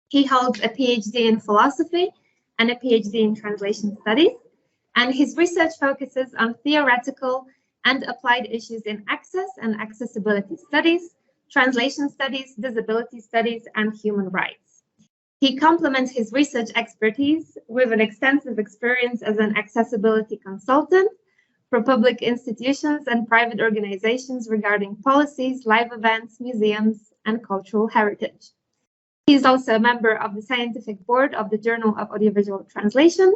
He holds a PhD in philosophy and a PhD in translation studies, and his research focuses on theoretical and applied issues in access and accessibility studies, translation studies, disability studies, and human rights. He complements his research expertise with an extensive experience as an accessibility consultant for public institutions and private organizations regarding policies, live events, museums, and cultural heritage. He is also a member of the scientific board of the Journal of Audiovisual Translation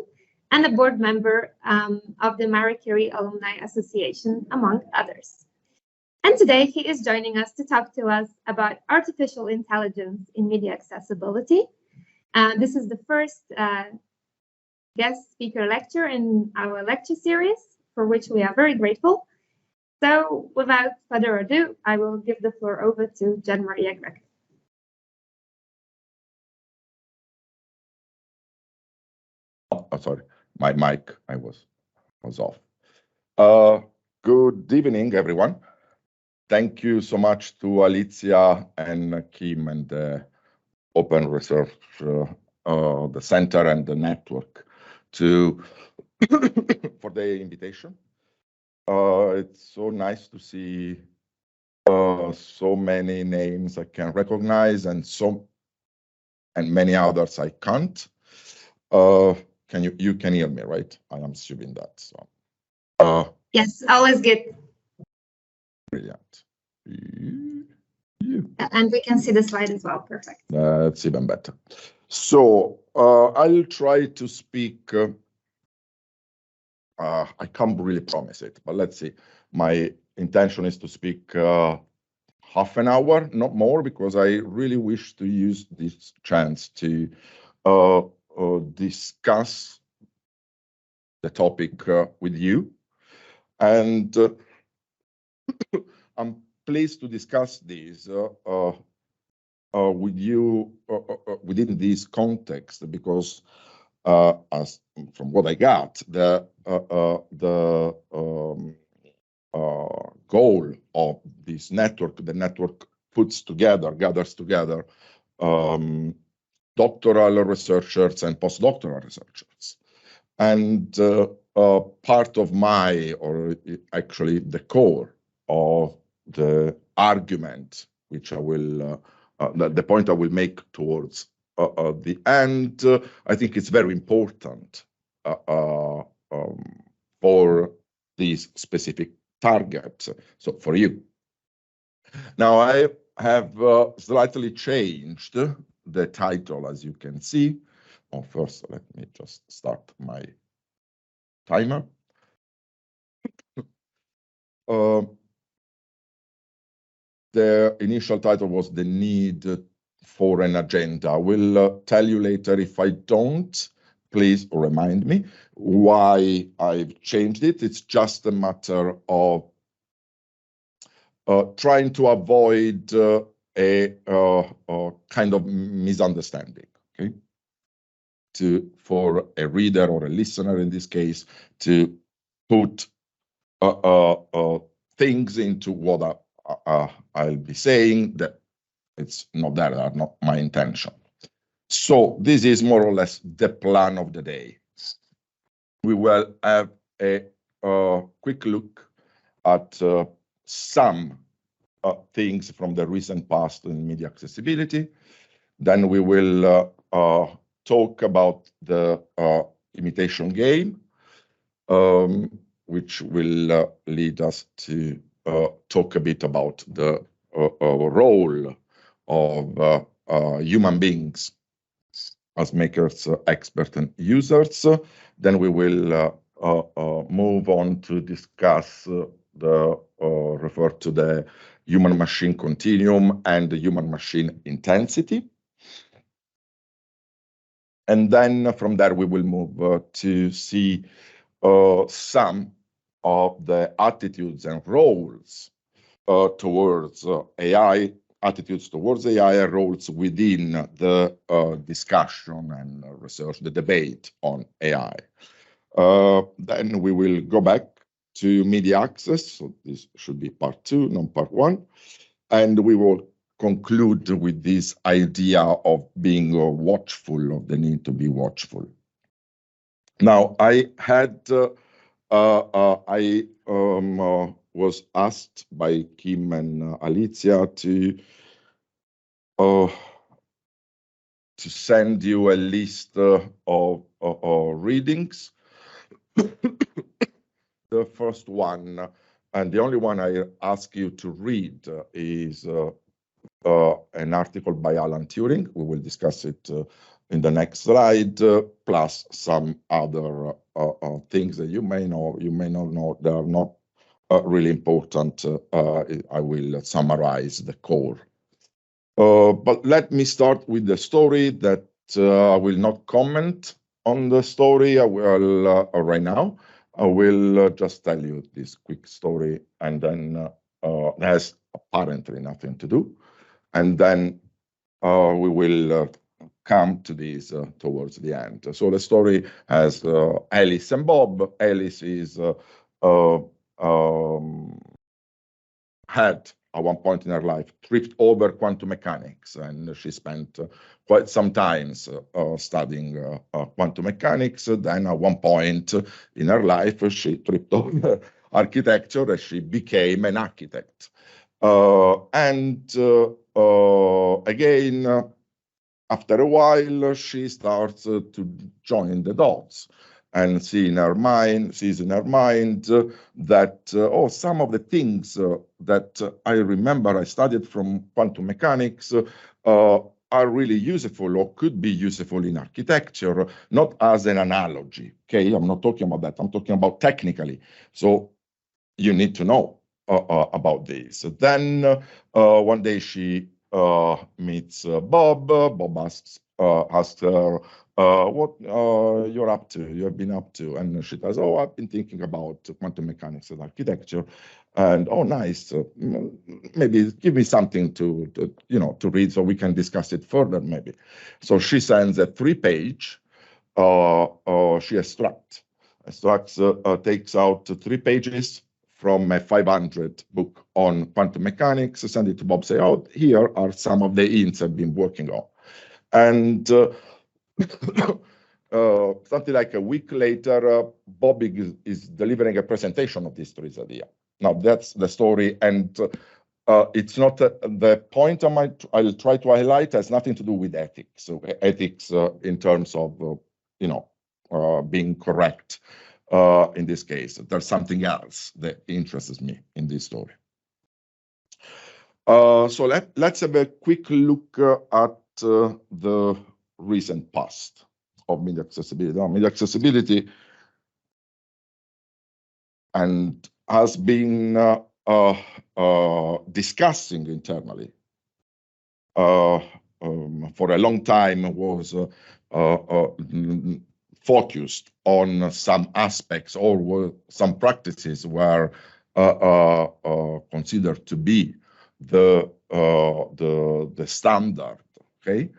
and a board member of the Marie Curie Alumni Association, among others. And today he is joining us to talk to us about artificial intelligence in media accessibility. This is the first guest speaker lecture in our lecture series, for which we are very grateful. So without further ado, I will give the floor over to Gian Maria Greco. Oh, sorry, my mic was off. Good evening, everyone. Thank you so much to Alicia and Kim and the Open Research, the center and the network for the invitation. It's so nice to see so many names I can recognize and many others I can't. You can hear me, right? I am assuming that. So. Yes, always good. Brilliant. And we can see the slide as well. Perfect. That's even better. So I'll try to speak. I can't really promise it, but let's see. My intention is to speak half an hour, not more, because I really wish to use this chance to discuss the topic with you. And I'm pleased to discuss this with you within this context, because as from what I got, the goal of this network, the network gathers together doctoral researchers and postdoctoral researchers. And part of or actually the core of the argument, which I will, the point I will make towards the end, I think it's very important for these specific targets, so for you. Now, I have slightly changed the title, as you can see. First, let me just start my timer. The initial title was The Need for an Agenda. I will tell you later if I don't. Please remind me why I've changed it. It's just a matter of trying to avoid a kind of misunderstanding, okay? For a reader or a listener in this case, to put things into what I'll be saying that it's not that are not my intention. So this is more or less the plan of the day. We will have a quick look at some things from the recent past in media accessibility. Then we will talk about the imitation game, which will lead us to talk a bit about the role of human beings as makers, experts, and users. Then we will move on to discuss refer to the human-machine continuum and the human-machine intensity. And then from there, we will move to see some of the attitudes and roles towards AI, attitudes towards AI and roles within the discussion and research, the debate on AI. Then we will go back to media access. So this should be part 2, not part 1. And we will conclude with this idea of being watchful, of the need to be watchful. Now, I was asked by Kim and Alicia to send you a list of readings. The first one, and the only one I ask you to read, is an article by Alan Turing. We will discuss it in the next slide, plus some other things that you may know, you may not know. They are not really important. I will summarize the core. But let me start with the story that I will not comment on the story. I will right now. I will just tell you this quick story, and then it has apparently nothing to do. And then we will come to these towards the end. So the story has Alice and Bob. Alice is had at one point in her life tripped over quantum mechanics, and she spent quite some time studying quantum mechanics. Then at one point in her life, she tripped over architecture and she became an architect. Again, after a while, she starts to join the dots and sees in her mind that some of the things that I remember I studied from quantum mechanics are really useful or could be useful in architecture, not as an analogy. Okay, I'm not talking about that. I'm talking about technically. So you need to know about this. Then one day she meets Bob. Bob asks her, what you're up to, you have been up to. And she says, oh, I've been thinking about quantum mechanics and architecture. And oh, nice. Maybe give me something to read so we can discuss it further, maybe. So she sends a 3-page, she extracts, takes out 3 pages from a 500 book on quantum mechanics, send it to Bob, say, oh, here are some of the hints I've been working on. And something like a week later, Bob is delivering a presentation of this Three's idea. Now, that's the story, and it's not the point I'll try to highlight has nothing to do with ethics. So ethics in terms of, being correct. In this case, there's something else that interests me in this story. So let's have a quick look at the recent past of media accessibility. Media accessibility and has been discussing internally for a long time, was focused on some aspects or some practices were considered to be the standard. Okay,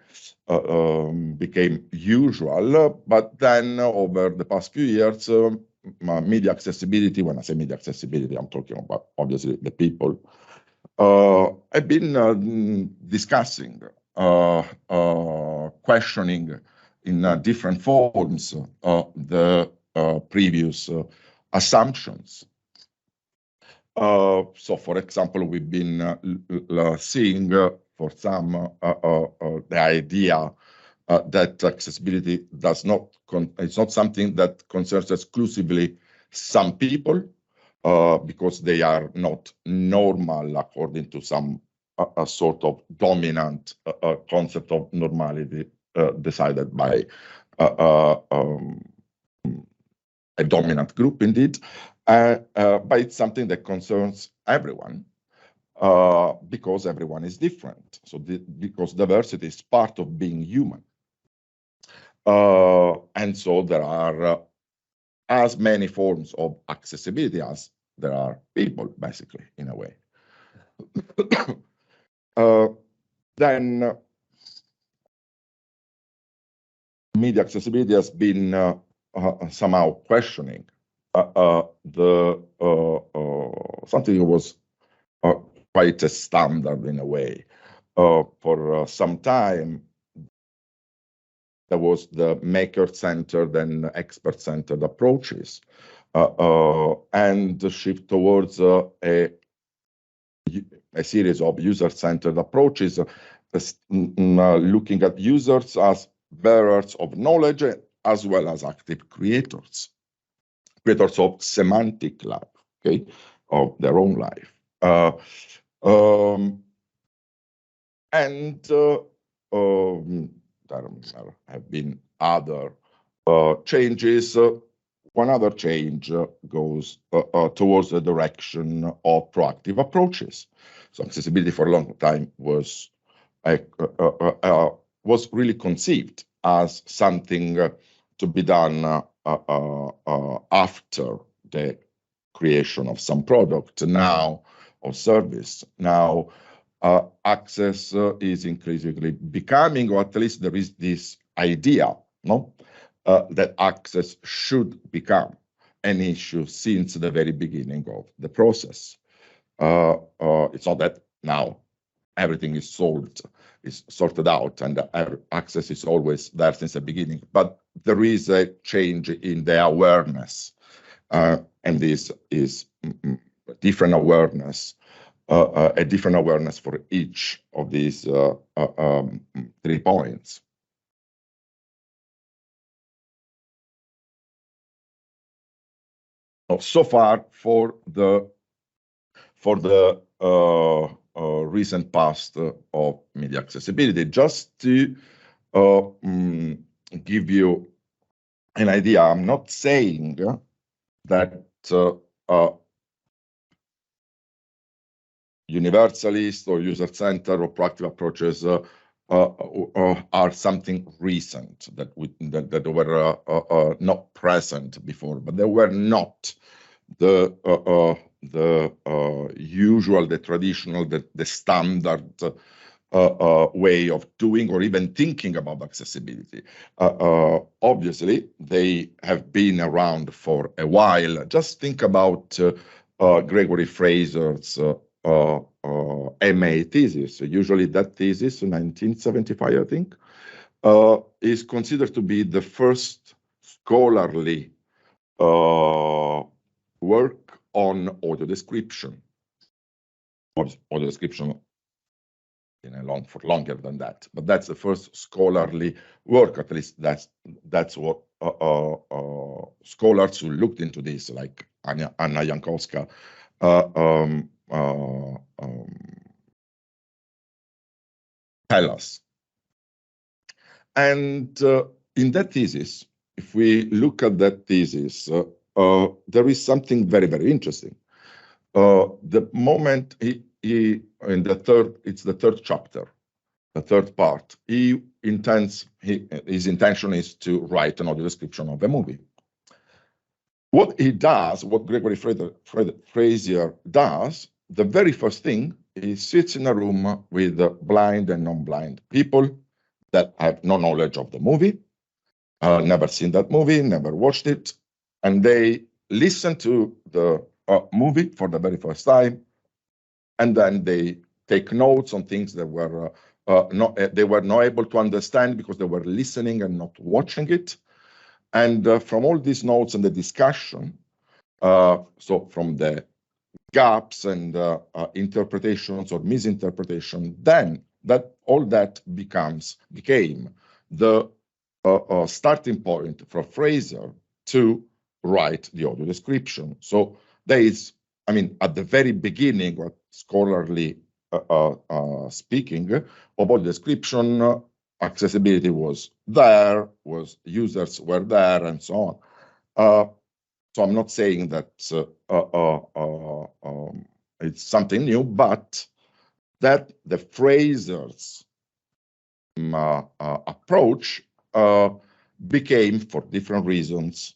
became usual, but then over the past few years, media accessibility. When I say media accessibility, I'm talking about obviously the people. I've been discussing, questioning in different forms the previous assumptions. So, for example, we've been seeing for some the idea that accessibility it's not something that concerns exclusively some people, because they are not normal according to some a sort of dominant concept of normality decided by a dominant group, indeed, but it's something that concerns everyone because everyone is different. So because diversity is part of being human. And so there are as many forms of accessibility as there are people, basically, in a way. Then media accessibility has been somehow questioning something that was quite a standard in a way, for some time, there was the maker-centered and expert-centered approaches, and the shift towards a series of user-centered approaches, looking at users as bearers of knowledge as well as active creators of semantic life, okay, of their own life. There have been other changes. One other change goes towards the direction of proactive approaches. So accessibility for a long time was really conceived as something to be done after the creation of some product now or service. Now, access is increasingly becoming, or at least there is this idea, no, that access should become an issue since the very beginning of the process. It's not that now everything is sorted out, and access is always there since the beginning, but there is a change in the awareness, and this is a different awareness for each of these 3 points. So far, for the recent past of media accessibility, just to give you an idea, I'm not saying that universalist or user-centered or proactive approaches are something recent that were not present before, but they were not the usual, the traditional, the standard way of doing or even thinking about accessibility. Obviously, they have been around for a while. Just think about Gregory Fraser's MA thesis. Usually that thesis, in 1975, I think, is considered to be the first scholarly work on audio description. Audio description for longer than that, but that's the first scholarly work. At least that's what scholars who looked into this, like Anna Jankowska, tell us. And in that thesis, if we look at that thesis, there is something very, very interesting. The moment it's the third chapter, the third part, his intention is to write an audio description of a movie. What he does, what Gregory Fraser does, the very first thing, he sits in a room with blind and non-blind people that have no knowledge of the movie, never seen that movie, never watched it, and they listen to the movie for the very first time, and then they take notes on things that they were not able to understand because they were listening and not watching it. And from all these notes and the discussion, so from the gaps and interpretations or misinterpretation, then all that became the starting point for Fraser to write the audio description. So there is, at the very beginning, what scholarly speaking of audio description, accessibility was there, users were there, and so on. So I'm not saying that it's something new, but that the Fraser's approach became, for different reasons,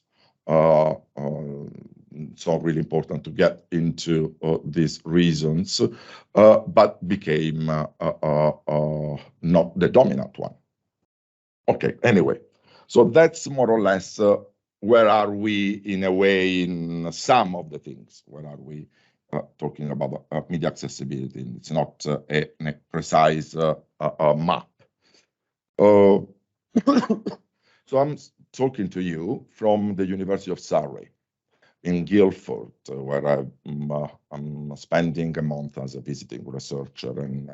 it's not really important to get into these reasons, but became not the dominant one. Okay, anyway, so that's more or less where are we in a way in some of the things. Where are we talking about media accessibility. It's not a precise map. So I'm talking to you from the University of Surrey in Guildford, where I'm spending a month as a visiting researcher. And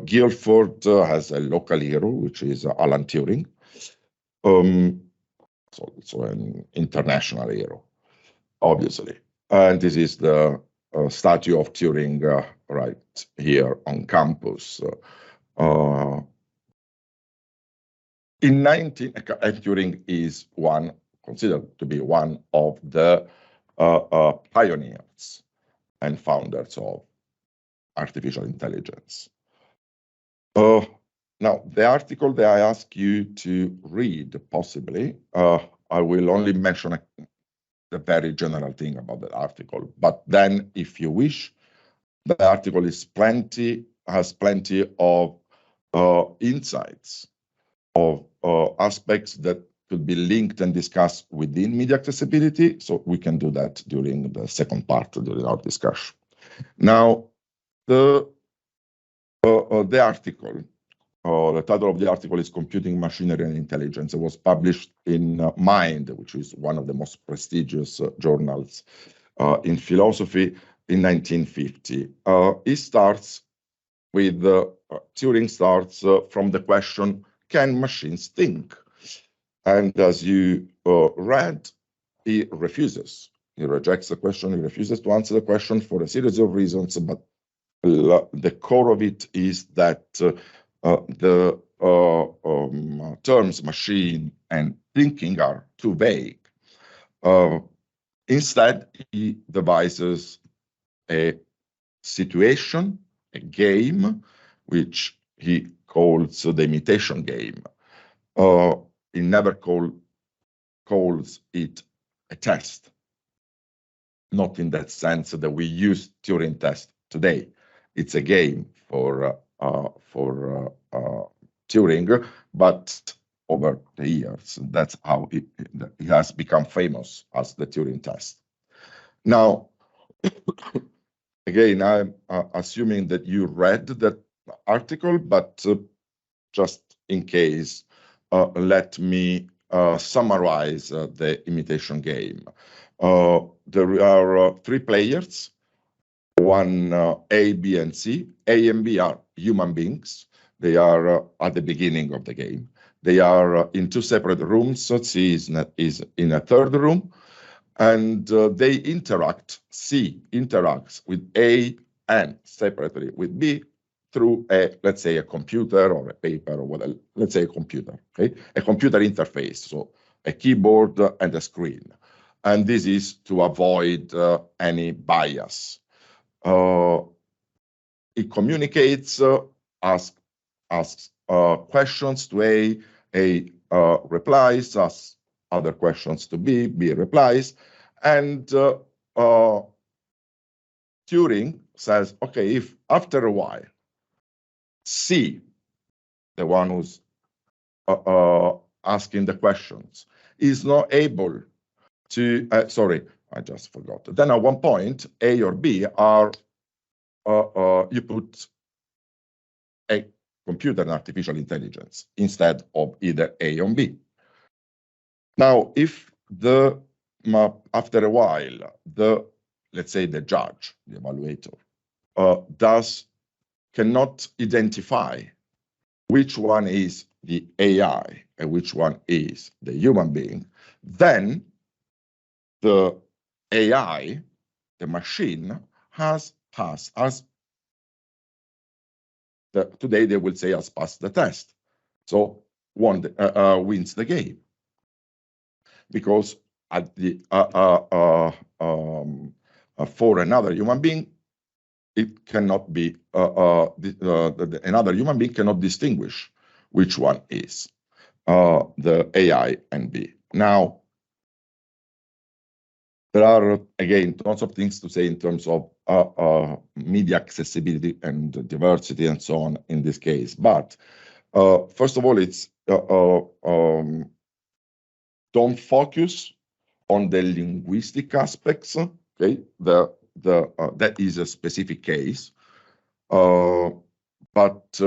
Guildford has a local hero, which is Alan Turing. So an international hero, obviously. And this is the statue of Turing right here on campus. Turing is considered to be one of the pioneers and founders of artificial intelligence. Now, the article that I ask you to read, possibly, I will only mention the very general thing about the article. But then, if you wish, the article has plenty of insights, of aspects that could be linked and discussed within media accessibility. So we can do that during the second part, during our discussion. Now, the article, the title of the article is Computing, Machinery, and Intelligence. It was published in Mind, which is one of the most prestigious journals in philosophy, in 1950. It starts with, Turing starts from the question, can machines think? And as you read, he refuses. He rejects the question, he refuses to answer the question for a series of reasons, but the core of it is that the terms machine and thinking are too vague. Instead, he devises a situation, a game, which he calls the imitation game. He never calls it a test, not in that sense that we use Turing test today. It's a game for Turing, but over the years, that's how it has become famous as the Turing test. Now, again, I'm assuming that you read that article, but just in case, let me summarize the imitation game. There are 3 players, one A, B, and C. A and B are human beings. They are at the beginning of the game. They are in 2 separate rooms. So C is in a 3rd room. And they interact. C interacts with A and separately with B through let's say a computer or a paper or whatever. Let's say a computer, okay? A computer interface, so a keyboard and a screen. And this is to avoid any bias. It communicates, asks questions to A replies, asks other questions to B replies, and Turing says, okay, if after a while, C, the one who's asking the questions, is not able to, sorry, I just forgot. Then at one point, A or B are, you put a computer and artificial intelligence instead of either A or B. Now, if after a while, let's say the judge, the evaluator, cannot identify which one is the AI and which one is the human being, then the AI, the machine, today they will say has passed the test. So wins the game. Because at for another human being, it cannot be another human being cannot distinguish which one is the AI and B. Now, there are again lots of things to say in terms of media accessibility and diversity and so on in this case. But first of all, it's don't focus on the linguistic aspects. Okay, the that is a specific case, but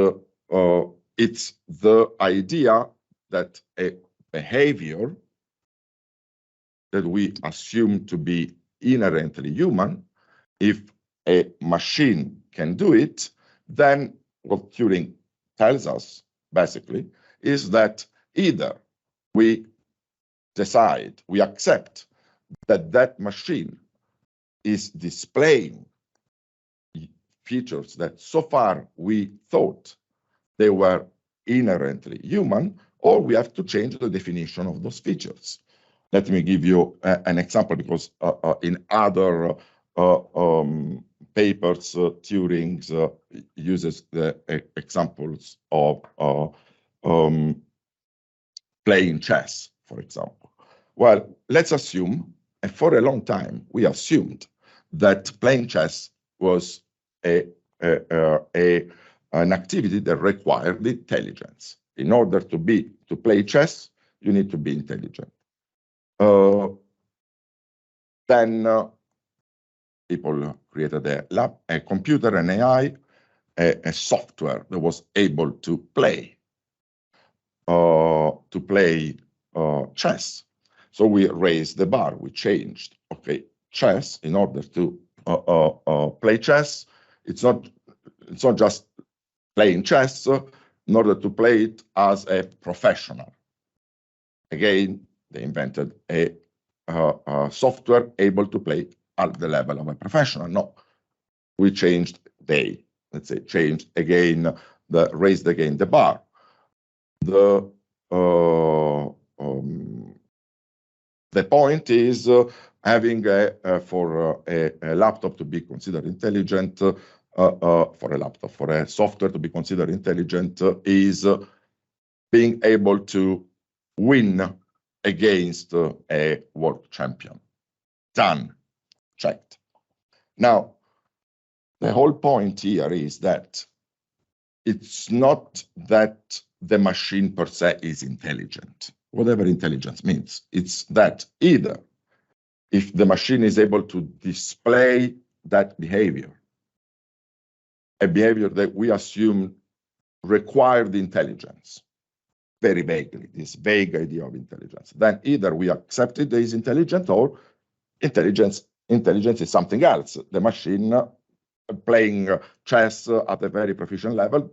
it's the idea that a behavior that we assume to be inherently human, if a machine can do it, then what Turing tells us, basically, is that either we decide, we accept that that machine is displaying features that so far we thought they were inherently human, or we have to change the definition of those features. Let me give you an example, because in other papers, Turing uses the examples of playing chess, for example. Well, let's assume, and for a long time, we assumed that playing chess was an activity that required intelligence. In order to play chess, you need to be intelligent. Then people created a computer, an AI, a software that was able to play chess. So we raised the bar, we changed. Okay, chess, in order to play chess, it's not just playing chess, in order to play it as a professional. Again, they invented a software able to play at the level of a professional. No, we changed let's say, changed again, raised again the bar. The point is having for a laptop to be considered intelligent, for a software to be considered intelligent, is being able to win against a world champion. Done, checked. Now, the whole point here is that it's not that the machine per se is intelligent, whatever intelligence means. It's that either if the machine is able to display that behavior, a behavior that we assume required intelligence, very vaguely, this vague idea of intelligence, then either we accept it as intelligent, or intelligence is something else. The machine playing chess at a very proficient level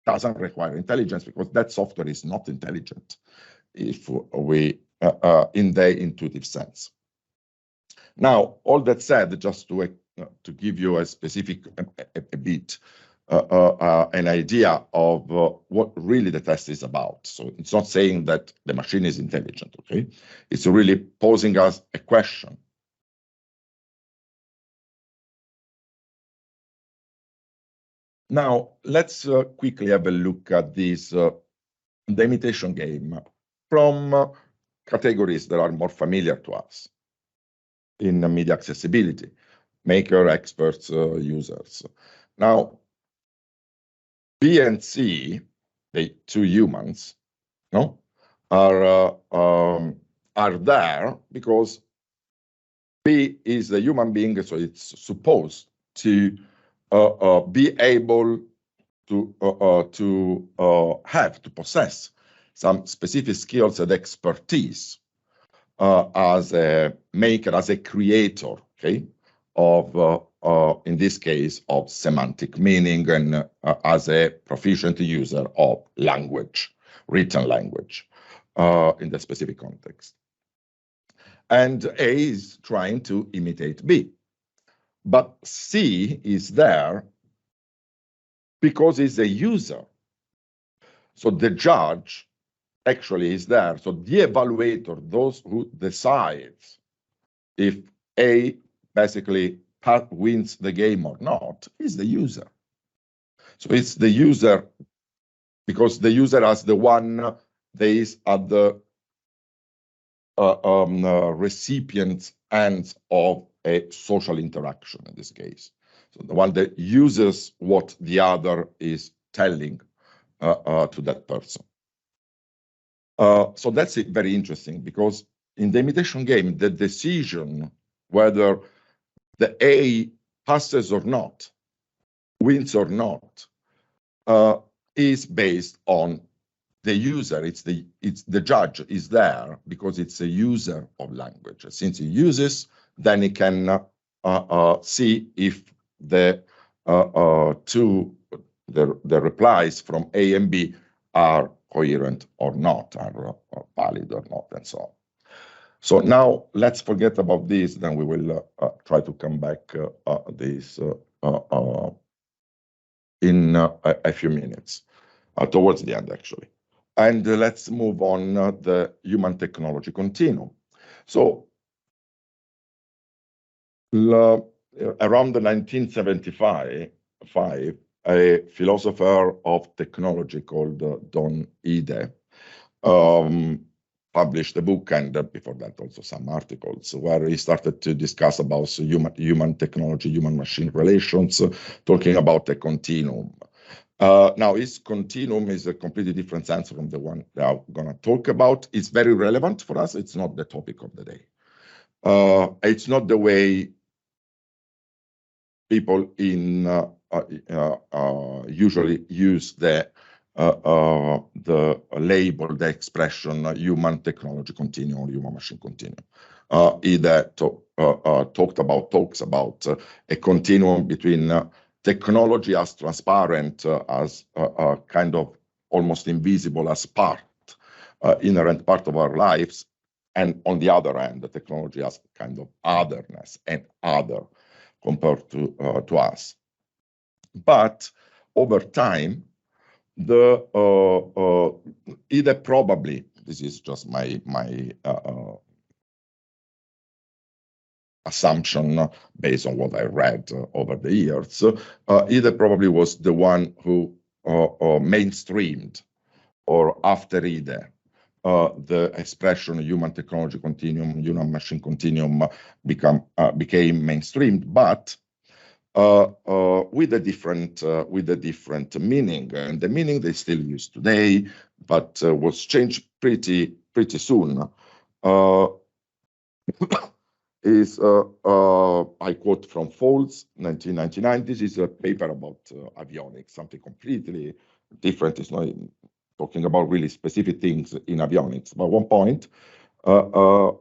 doesn't require intelligence, because that software is not intelligent, if we in the intuitive sense. Now, all that said, just to give you a specific a bit an idea of what really the test is about. So it's not saying that the machine is intelligent, okay? It's really posing us a question. Now, let's quickly have a look at this the imitation game from categories that are more familiar to us in media accessibility: maker, experts, users. Now, B and C, the two humans, no, are there because B is the human being, so it's supposed to be able to possess some specific skills and expertise as a maker, as a creator, okay, of in this case of semantic meaning, and as a proficient user of language, written language, in the specific context. And A is trying to imitate B. But C is there because he's a user. So the judge actually is there. So the evaluator, those who decides if A basically wins the game or not, is the user. So it's the user, because the user as the one that is at the recipient end of a social interaction in this case. So the one that uses what the other is telling to that person. So that's very interesting, because in the imitation game, the decision whether the A passes or not, wins or not, is based on the user. It's the judge is there because it's a user of language. Since he uses, then he can see if the the replies from A and B are coherent or not, are valid or not, and so on. So now let's forget about this. Then we will try to come back this in a few minutes, towards the end, actually. And let's move on the human technology continuum. So around the 1975, a philosopher of technology called Don Ide published a book, and before that also some articles, where he started to discuss about human technology, human-machine relations, talking about a continuum. Now, his continuum is a completely different sense from the one that I'm going to talk about. It's very relevant for us. It's not the topic of the day. It's not the way people usually use the label, the expression human technology continuum, human machine continuum. Either talks about a continuum between technology as transparent, as kind of almost invisible, as part, inherent part of our lives, and on the other hand, the technology as kind of otherness and other compared to us. But over time, either probably, this is just my assumption based on what I read over the years, either probably was the one who mainstreamed, or after either, the expression human technology continuum, human machine continuum became mainstreamed, but with a different meaning, and the meaning they still use today, but was changed pretty soon. Is I quote from Folds, 1999. This is a paper about avionics, something completely different. It's not talking about really specific things in avionics. But one point,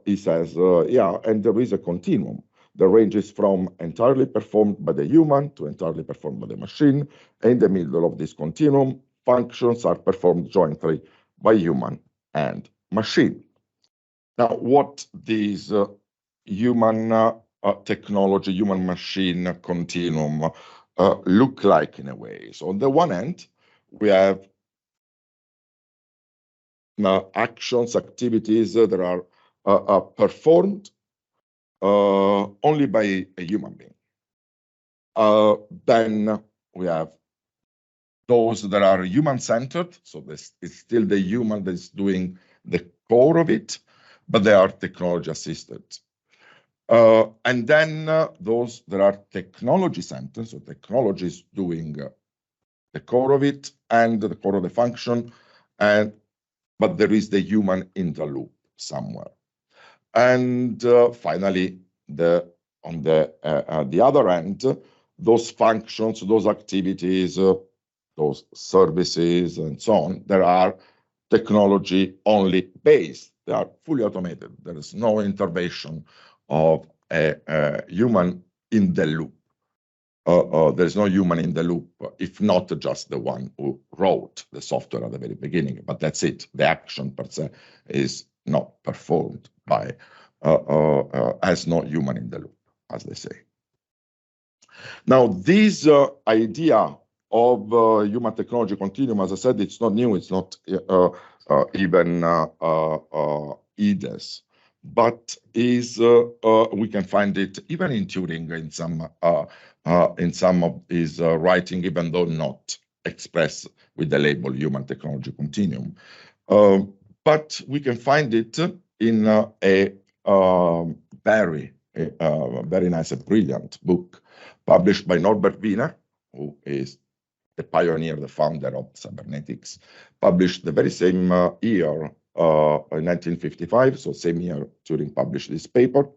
he says, yeah, and there is a continuum. The range is from entirely performed by the human to entirely performed by the machine. In the middle of this continuum, functions are performed jointly by human and machine. Now, what this human technology, human machine continuum look like in a way? So on the one hand, we have actions, activities that are performed only by a human being. Then we have those that are human-centered, so this is still the human that's doing the core of it, but they are technology-assisted. And then those that are technology-centered, so technology is doing the core of it and the core of the function, but there is the human in the loop somewhere. And finally, on the other end, those functions, those activities, those services, and so on, there are technology only based. They are fully automated. There is no intervention of a human in the loop. There's no human in the loop, if not just the one who wrote the software at the very beginning. But that's it. The action per se is not performed by as no human in the loop, as they say. Now, this idea of human technology continuum, as I said, it's not new. It's not even Ide's, but is we can find it even in Turing in some of his writing, even though not expressed with the label human technology continuum. But we can find it in a very nice and brilliant book published by Norbert Wiener, who is the pioneer, the founder of cybernetics, published the very same year, in 1955, so same year Turing published this paper.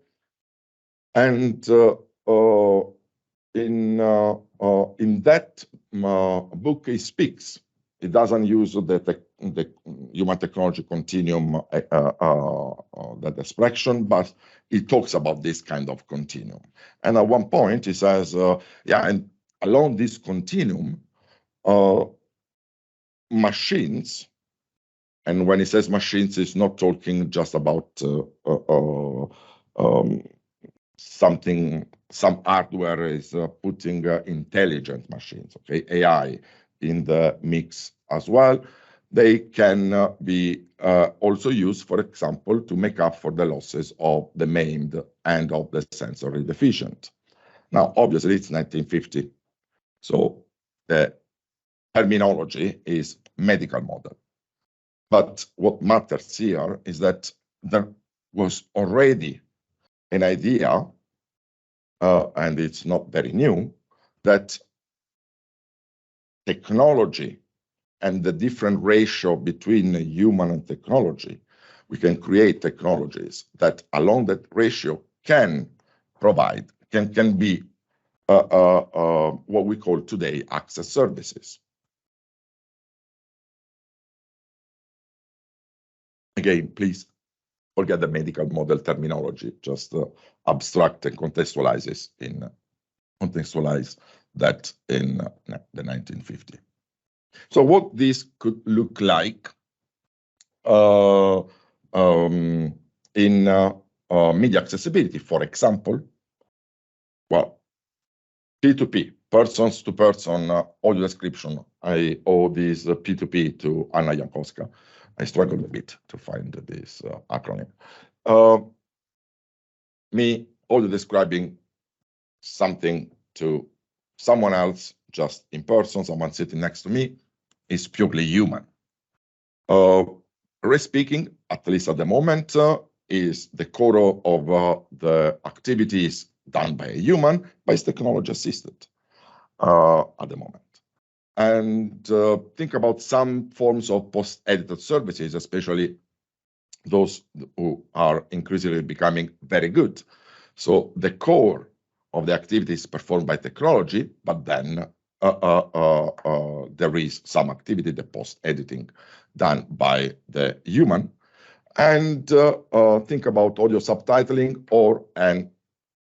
And in that book, he speaks. It doesn't use the human technology continuum, that expression, but he talks about this kind of continuum. And at one point, he says, yeah, and along this continuum, machines, and when he says machines, he's not talking just about some hardware is putting intelligent machines, okay, AI in the mix as well. They can be also used, for example, to make up for the losses of the maimed and of the sensory deficient. Now, obviously, it's 1950, so the terminology is medical model. But what matters here is that there was already an idea, and it's not very new, that technology and the different ratio between human and technology, we can create technologies that along that ratio can provide, can be what we call today access services. Again, please forget the medical model terminology, just abstract and contextualize that in the 1950s. So what this could look like in media accessibility, for example, well, P2P, persons to person audio description. I owe this P2P to Anna Jankowska. I struggled a bit to find this acronym. Me audio describing something to someone else, just in person, someone sitting next to me, is purely human. Re-speaking, at least at the moment, is the core of the activities done by a human, but it's technology assisted at the moment. And think about some forms of post-edited services, especially those who are increasingly becoming very good. So the core of the activity is performed by technology, but then there is some activity, the post-editing, done by the human. And think about audio subtitling or, and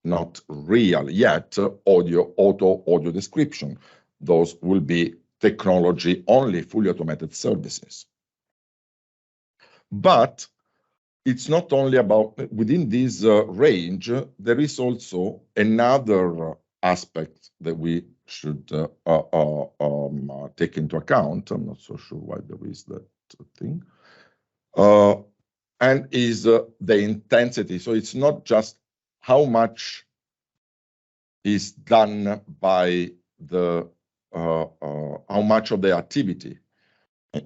not real yet, audio description. Those will be technology only, fully automated services. But it's not only about, within this range, there is also another aspect that we should take into account. I'm not so sure why there is that thing. And is the intensity. So it's not just how much is done by the, how much of the activity,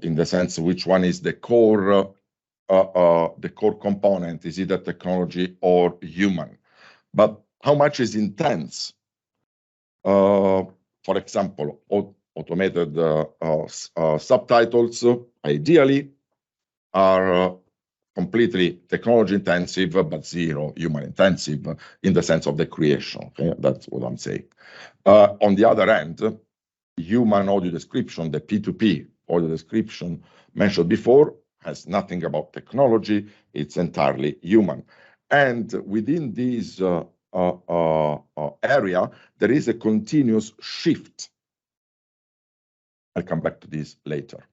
in the sense which one is the core component, is either technology or human, but how much is intense. For example, automated subtitles ideally are completely technology intensive, but zero human intensive in the sense of the creation. Okay? That's what I'm saying. On the other hand, human audio description, the P2P audio description mentioned before, has nothing about technology. It's entirely human. And within this area, there is a continuous shift. I'll come back to this later.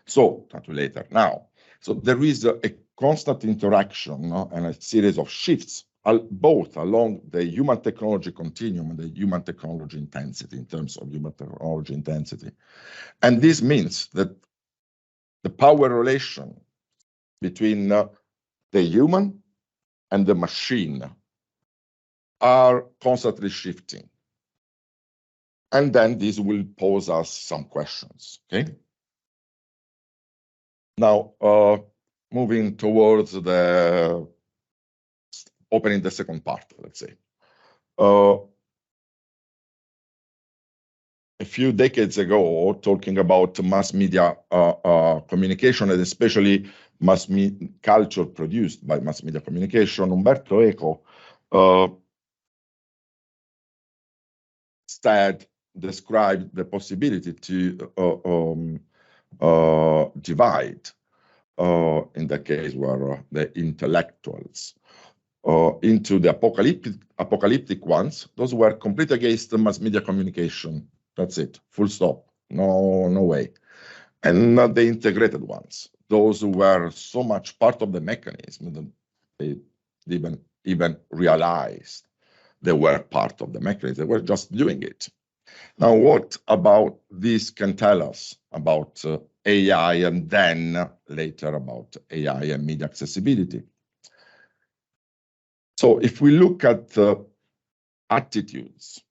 So, not later, now. So there is a constant interaction and a series of shifts, both along the human technology continuum and the human technology intensity, in terms of human technology intensity. And this means that the power relation between the human and the machine are constantly shifting. And then this will pose us some questions, okay? Now, moving towards the opening the second part, let's say. A few decades ago, talking about mass media communication, and especially mass media culture produced by mass media communication, Umberto Eco instead described the possibility to divide, in the case where the intellectuals, into the apocalyptic ones. Those were complete against the mass media communication. That's it, full stop, no way. And not the integrated ones, those who were so much part of the mechanism that they didn't even realize they were part of the mechanism, they were just doing it. Now, what about this can tell us about AI, and then later about AI and media accessibility? So if we look at attitudes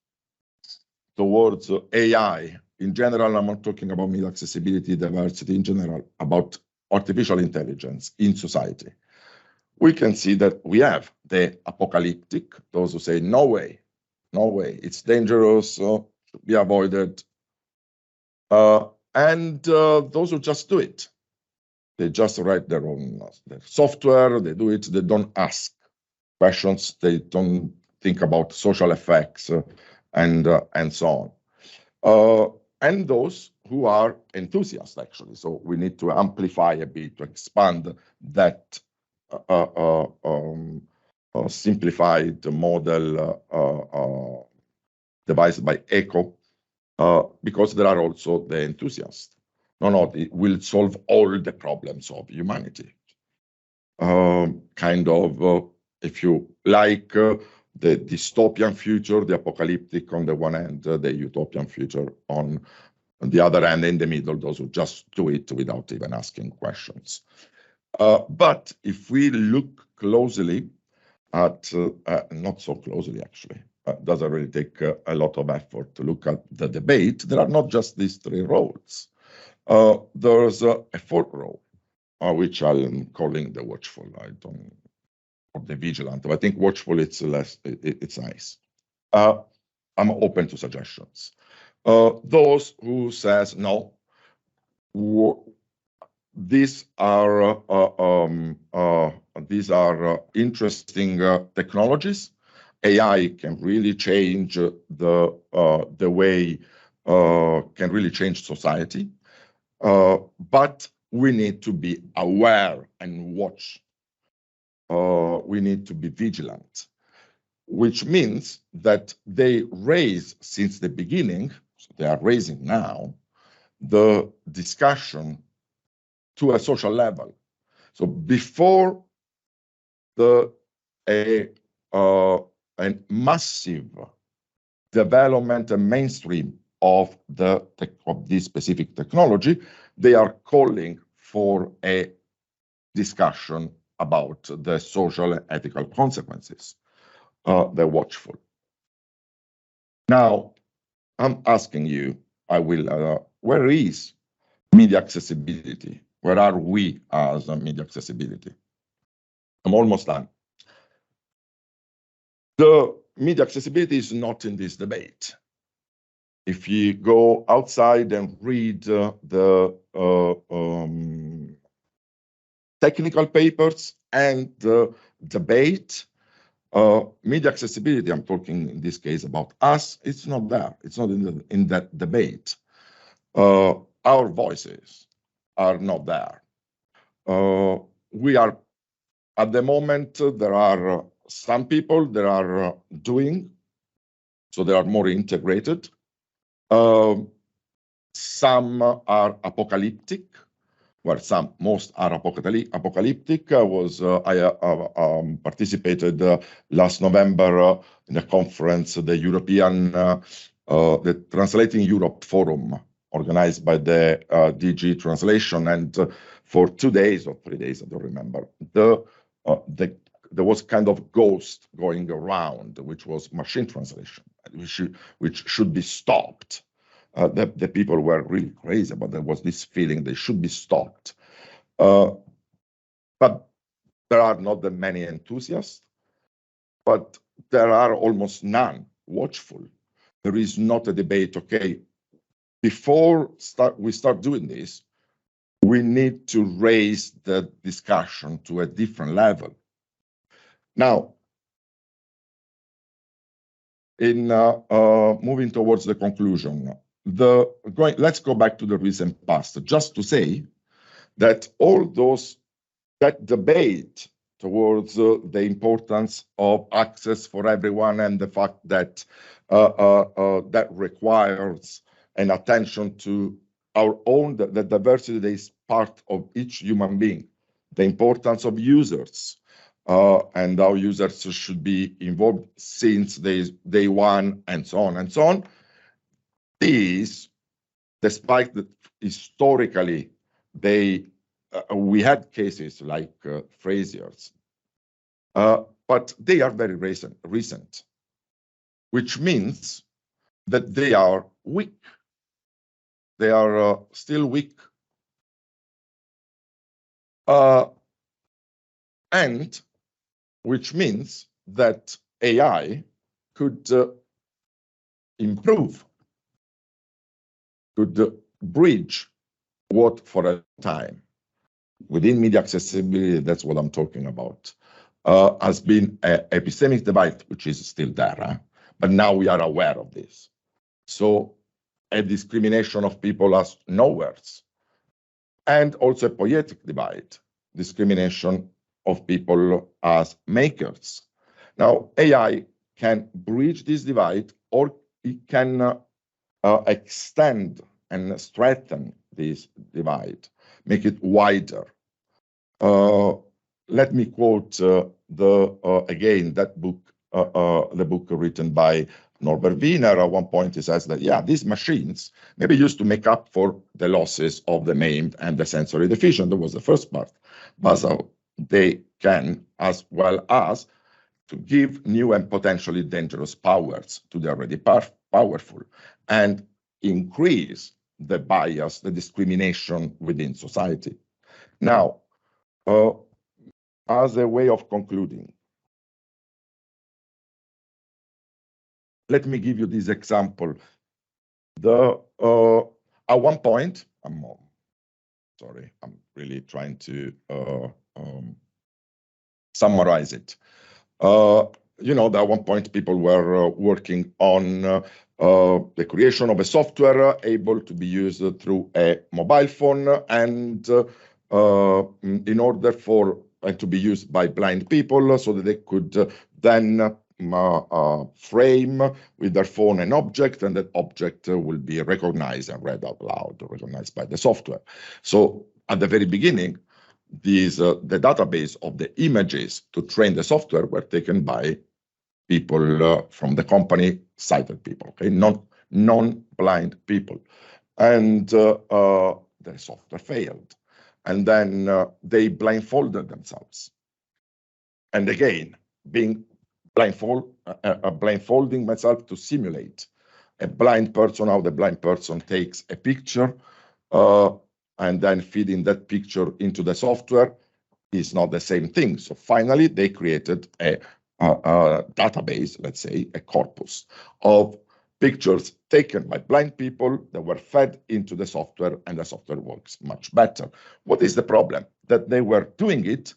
towards AI in general, I'm not talking about media accessibility, diversity in general, about artificial intelligence in society, we can see that we have the apocalyptic, those who say, no way, it's dangerous, should be avoided. And those who just do it. They just write their own their software, they do it, they don't ask questions, they don't think about social effects and so on. And those who are enthusiasts, actually. So we need to amplify a bit, to expand that simplified model devised by Greco, because there are also the enthusiasts. No, it will solve all the problems of humanity. Kind of, if you like, the dystopian future, the apocalyptic on the one hand, the utopian future on the other hand, in the middle, those who just do it without even asking questions. But if we look closely at, not so closely actually, doesn't really take a lot of effort to look at the debate, there are not just these three roles. There's a fourth role, which I'm calling the watchful. I don't, or the vigilant, but I think watchful, it's less, it's nice. I'm open to suggestions. Those who says, no, these are interesting technologies. AI can really change the way, can really change society. But we need to be aware and watch. We need to be vigilant, which means that they raise since the beginning, so they are raising now, the discussion to a social level. So before a massive development and mainstream of this specific technology, they are calling for a discussion about the social and ethical consequences. They're watchful. Now, I'm asking you, where is media accessibility? Where are we as media accessibility? I'm almost done. The media accessibility is not in this debate. If you go outside and read the technical papers and the debate, media accessibility, I'm talking in this case about us, it's not there. It's not in that debate. Our voices are not there. We are, at the moment, there are some people that are doing, so they are more integrated. Some are apocalyptic, where most are apocalyptic. I participated last November in a conference, the European, the Translating Europe Forum, organized by the DG Translation, and for 2 days or 3 days, I don't remember, there was kind of ghost going around, which was machine translation, which should be stopped. The people were really crazy, but there was this feeling they should be stopped. But there are not that many enthusiasts, but there are almost none watchful. There is not a debate, okay, before we start doing this, we need to raise the discussion to a different level. Now, in moving towards the conclusion, let's go back to the recent past, just to say that that debate towards the importance of access for everyone and the fact that that requires an attention to our own, the diversity that is part of each human being, the importance of users, and how users should be involved since day one, and so on and so on. These, despite that historically we had cases like Frazier's, but they are very recent, which means that they are weak. They are still weak. And which means that AI could improve, could bridge what for a time, within media accessibility, that's what I'm talking about, has been an epistemic divide, which is still there, but now we are aware of this. So a discrimination of people as knowers, and also a poetic divide, discrimination of people as makers. Now, AI can bridge this divide, or it can extend and strengthen this divide, make it wider. Let me quote again that book, the book written by Norbert Wiener. At one point he says that, yeah, these machines may be used to make up for the losses of the maimed and the sensory deficient. That was the first part. But so they can, as well as, to give new and potentially dangerous powers to the already powerful, and increase the bias, the discrimination within society. Now, as a way of concluding, let me give you this example. At one point, I'm really trying to summarize it. At one point people were working on the creation of a software able to be used through a mobile phone, and in order to be used by blind people, so that they could then frame with their phone an object, and that object will be recognized and read out loud, recognized by the software. So at the very beginning, the database of the images to train the software were taken by people from the company, sighted people, okay, non-blind people. And the software failed. And then they blindfolded themselves. And again, blindfolding myself to simulate a blind person, how the blind person takes a picture, and then feeding that picture into the software is not the same thing. So finally, they created a database, let's say, a corpus of pictures taken by blind people that were fed into the software, and the software works much better. What is the problem? That they were doing it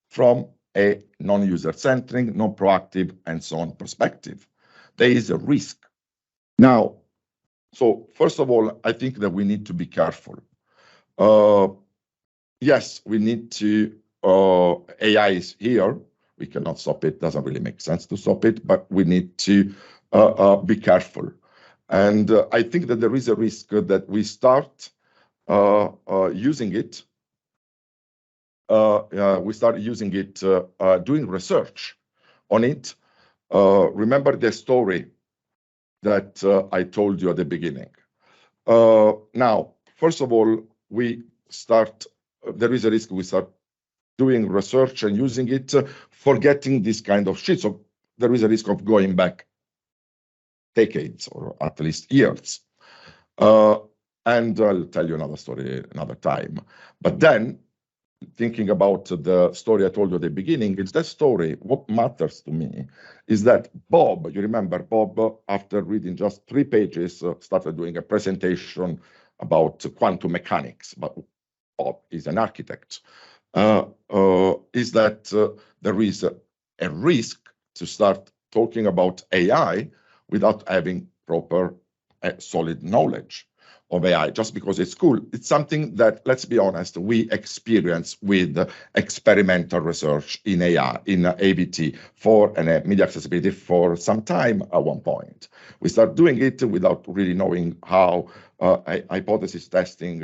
from a non-user-centric, non-proactive, and so on perspective. There is a risk. Now, so first of all, I think that we need to be careful. Yes, we need to, AI is here. We cannot stop it. Doesn't really make sense to stop it, but we need to be careful. And I think that there is a risk that we start using it. Doing research on it. Remember the story that I told you at the beginning. Now, first of all, there is a risk we start doing research and using it, forgetting this kind of shit. So there is a risk of going back decades, or at least years. And I'll tell you another story another time. But then, thinking about the story I told you at the beginning, it's that story. What matters to me is that Bob, you remember Bob, after reading just 3 pages, started doing a presentation about quantum mechanics, but Bob is an architect. Is that there is a risk to start talking about AI without having proper solid knowledge of AI just because it's cool. It's something that, let's be honest, we experience with experimental research in AI, in AVT for media accessibility for some time at one point. We start doing it without really knowing how hypothesis testing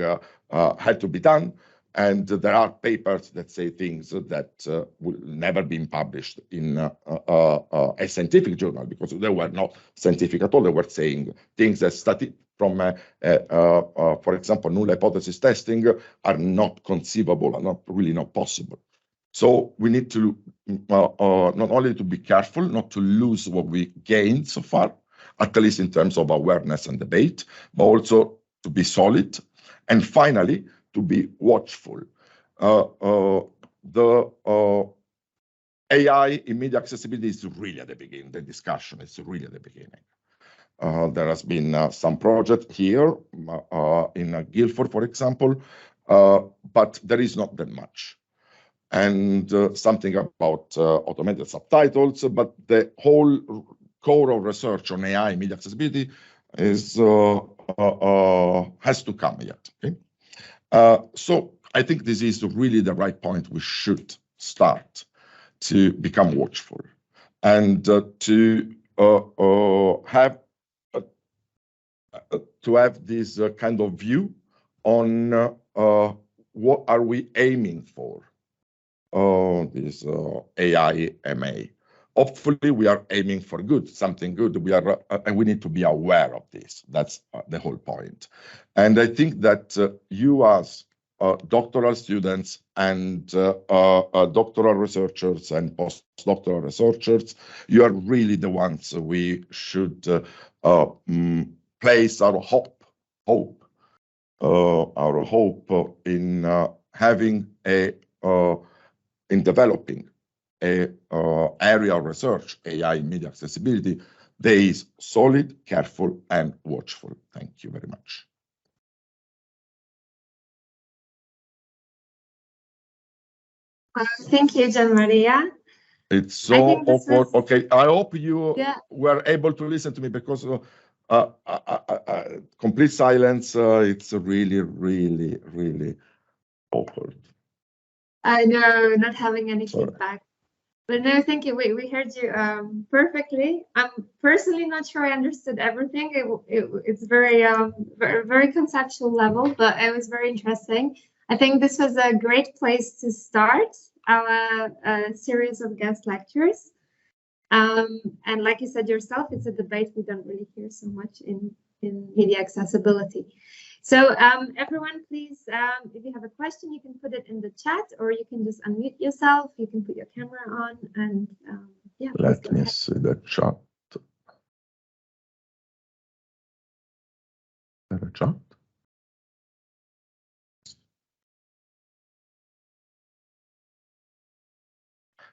had to be done. And there are papers that say things that will never be published in a scientific journal because they were not scientific at all. They were saying things that from, for example, null hypothesis testing are not conceivable, are not really not possible. So we need to not only to be careful not to lose what we gained so far, at least in terms of awareness and debate, but also to be solid. And finally, to be watchful. The AI in media accessibility is really at the beginning. The discussion is really at the beginning. There has been some project here in Guildford, for example, but there is not that much. And something about automated subtitles, but the whole core of research on AI in media accessibility is has to come yet. Okay? So I think this is really the right point. We should start to become watchful and to have this kind of view on what are we aiming for this AI MA. Hopefully, we are aiming for good, something good. We are, and we need to be aware of this. That's the whole point. And I think that you, as doctoral students and doctoral researchers and postdoctoral researchers, you are really the ones we should place our hope in having in developing a area of research, AI in media accessibility, that is solid, careful, and watchful. Thank you very much. Thank you, Gian Maria. It's so awkward. Okay, I hope you were able to listen to me because complete silence, it's really, really, really awkward. I know, not having any feedback. But no, thank you. We heard you perfectly. I'm personally not sure I understood everything. It's very, very conceptual level, but it was very interesting. I think this was a great place to start our series of guest lectures. And like you said yourself, it's a debate we don't really hear so much in media accessibility. So everyone, please, if you have a question, you can put it in the chat, or you can just unmute yourself. You can put your camera on, and yeah. Let me see the chat. The chat.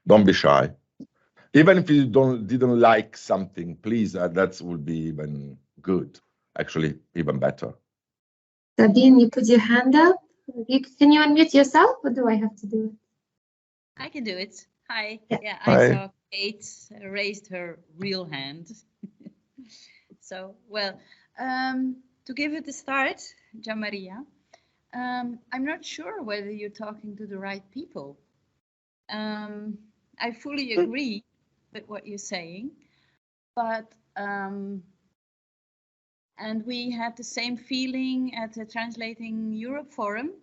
Don't be shy. Even if you didn't like something, please, that would be even good. Actually, even better. Sabine, you put your hand up. Can you unmute yourself, or do I have to do it? I can do it. Hi. Yeah, Hi. I saw Kate raised her real hand. So, well, to give it a start, Gian Maria, I'm not sure whether you're talking to the right people. I fully agree with what you're saying, but and we had the same feeling at the Translating Europe Forum.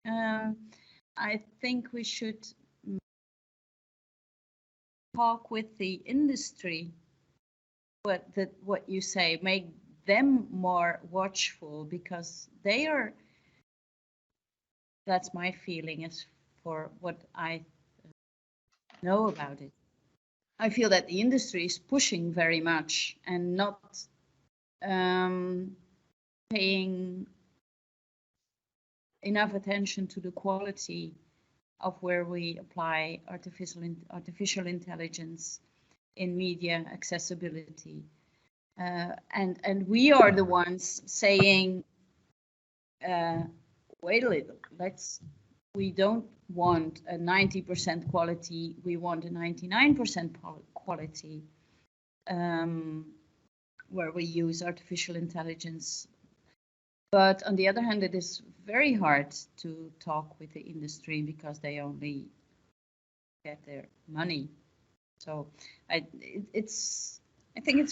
I think we should talk with the industry, what you say, make them more watchful, because they are, that's my feeling as for what I know about it. I feel that the industry is pushing very much and not paying enough attention to the quality of where we apply artificial intelligence in media accessibility. And we are the ones saying, wait a little, we don't want a 90% quality, we want a 99% quality. where we use artificial intelligence. But on the other hand, it is very hard to talk with the industry because they only get their money. So I think it's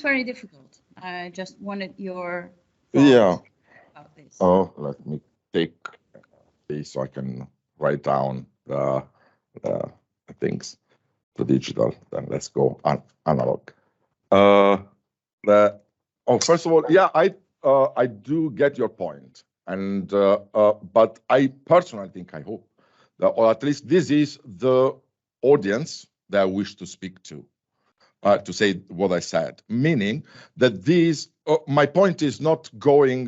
very difficult. I just wanted your thoughts about this. Oh, let me take this so I can write down the things to digital. Then let's go analog. First of all, yeah, I do get your point, and but I personally think, I hope that, or at least this is the audience that I wish to speak to say what I said, meaning that these. My point is not going.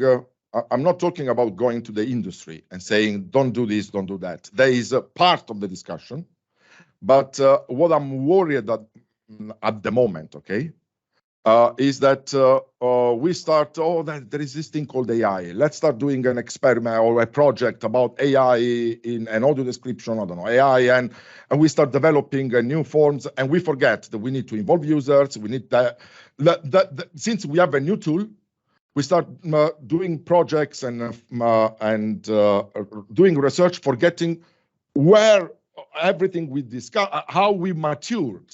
I'm not talking about going to the industry and saying don't do this, don't do that. There is a part of the discussion, but what I'm worried at the moment, okay, is that we start, there is this thing called AI. Let's start doing an experiment or a project about AI in an audio description, I don't know, AI, and we start developing new forms, and we forget that we need to involve users. We need that since we have a new tool, we start doing projects and doing research, forgetting where everything we discuss, how we matured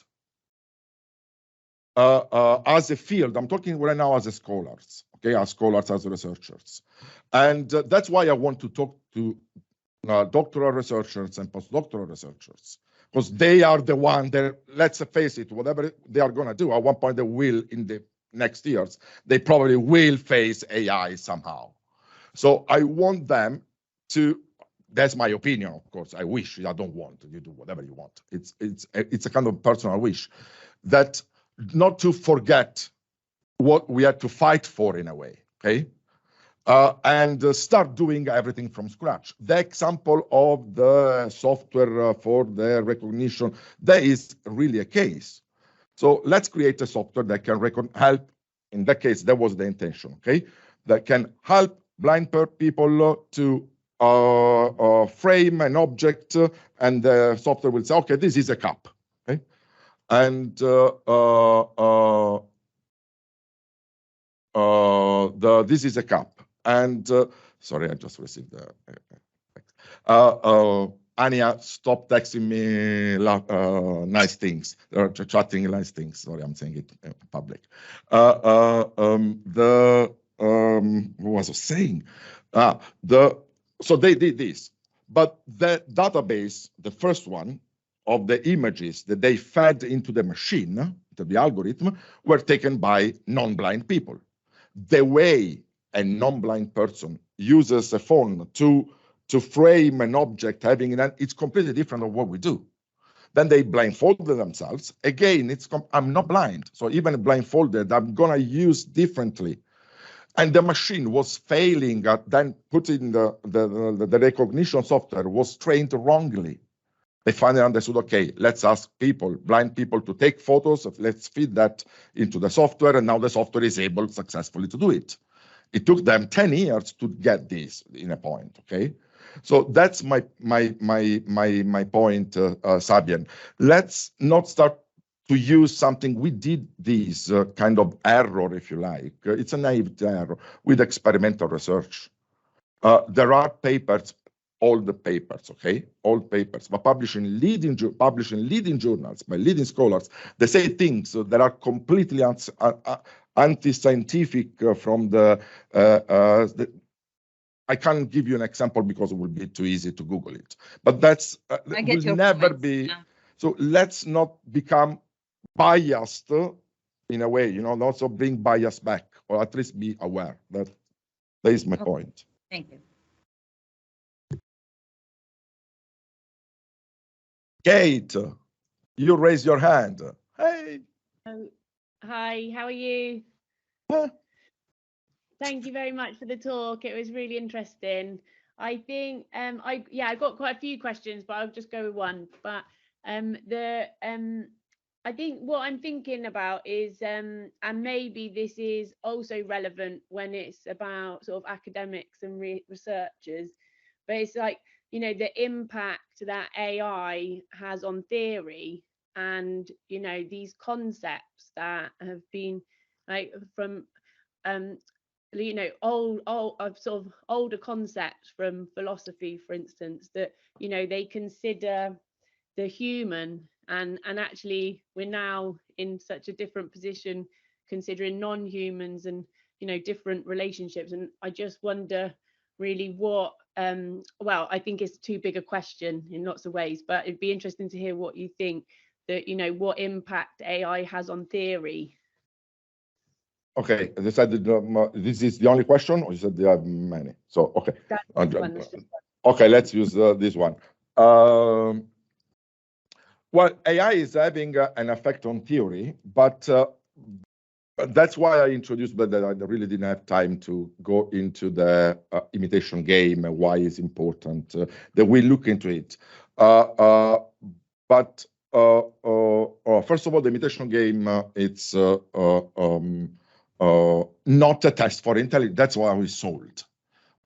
as a field. I'm talking right now as a scholars, okay, as scholars, as researchers. And that's why I want to talk to doctoral researchers and postdoctoral researchers, because they are the one that, let's face it, whatever they are going to do, at one point they will, in the next years, they probably will face AI somehow. So I want them to, that's my opinion, of course. I wish, I don't want, you do whatever you want. It's a kind of personal wish, that not to forget what we had to fight for in a way, okay? And start doing everything from scratch. The example of the software for the recognition, that is really a case. So let's create a software that can help, in that case, that was the intention, okay? That can help blind people to frame an object, and the software will say, okay, this is a cup, okay? And this is a cup. And sorry, I just received the Anya, stop texting me nice things, or chatting nice things. Sorry, I'm saying it in public. What was I saying? So they did this, but the database, the first one, of the images that they fed into the machine, to the algorithm, were taken by non-blind people. The way a non-blind person uses a phone to frame an object having an, it's completely different of what we do. Then they blindfolded themselves. Again, I'm not blind, so even blindfolded, I'm gonna use differently. And the machine was failing at then putting the recognition software was trained wrongly. They finally understood, okay, let's ask people, blind people, to take photos, let's feed that into the software, and now the software is able successfully to do it. It took them 10 years to get this in a point, okay? So that's my point, Sabian. Let's not start to use something. We did this kind of error, if you like. It's a naive error with experimental research. There are papers, old papers, okay, old papers, but published in leading journals by leading scholars. They say things that are completely anti-scientific from the. I can't give you an example because it would be too easy to Google it. But that's will never be. Yeah. So let's not become biased in a way, and also bring bias back, or at least be aware. That is my point. Thank you. Kate, you raise your hand. Hey. Hi, how are you? Huh? Thank you very much for the talk. It was really interesting. I think I got quite a few questions, but I'll just go with one. But I think what I'm thinking about is and maybe this is also relevant when it's about sort of academics and researchers, but it's like, the impact that AI has on theory, and these concepts that have been like from you know, old sort of older concepts from philosophy, for instance, that, you know, they consider the human, and actually we're now in such a different position considering non-humans and, you know, different relationships. And I just wonder really what well, I think it's too big a question in lots of ways, but it'd be interesting to hear what you think, that, you know, what impact AI has on theory. Okay, as I said, this is the only question, or you said there are many? So, okay. Okay, let's use this one. Well, AI is having an effect on theory, but that's why I introduced, but I really didn't have time to go into the imitation game and why it's important that we look into it. But first of all, the imitation game, it's not a test for intelligence. That's why we sold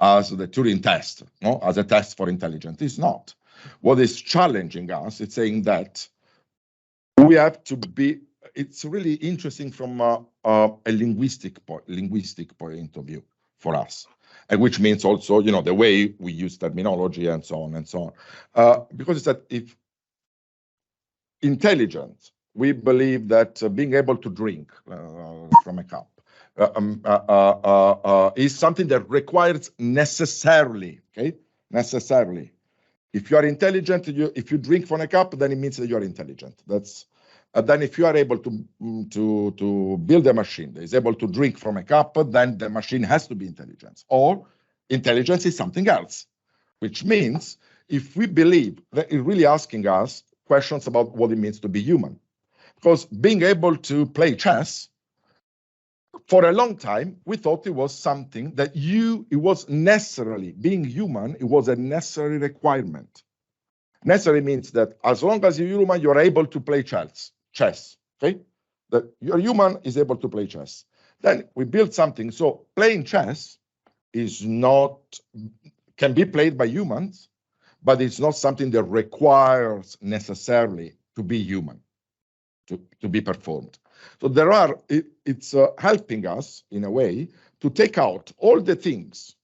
as the Turing test, no? As a test for intelligence. It's not. What is challenging us, it's saying that we have to be, it's really interesting from a linguistic point of view for us, and which means also, you know, the way we use terminology and so on and so on. Because it's that if intelligence, we believe that being able to drink from a cup is something that requires necessarily, okay, necessarily. If you are intelligent, if you drink from a cup, then it means that you are intelligent. That's then if you are able to build a machine that is able to drink from a cup, then the machine has to be intelligent. Or intelligence is something else, which means if we believe that it's really asking us questions about what it means to be human. Because being able to play chess, for a long time, we thought it was something that it was necessarily, being human, it was a necessary requirement. Necessary means that as long as you're human, you're able to play chess, okay? That your human is able to play chess. Then we build something. So playing chess is not, can be played by humans, but it's not something that requires necessarily to be human, to be performed. So there are, it's helping us in a way to take out all the things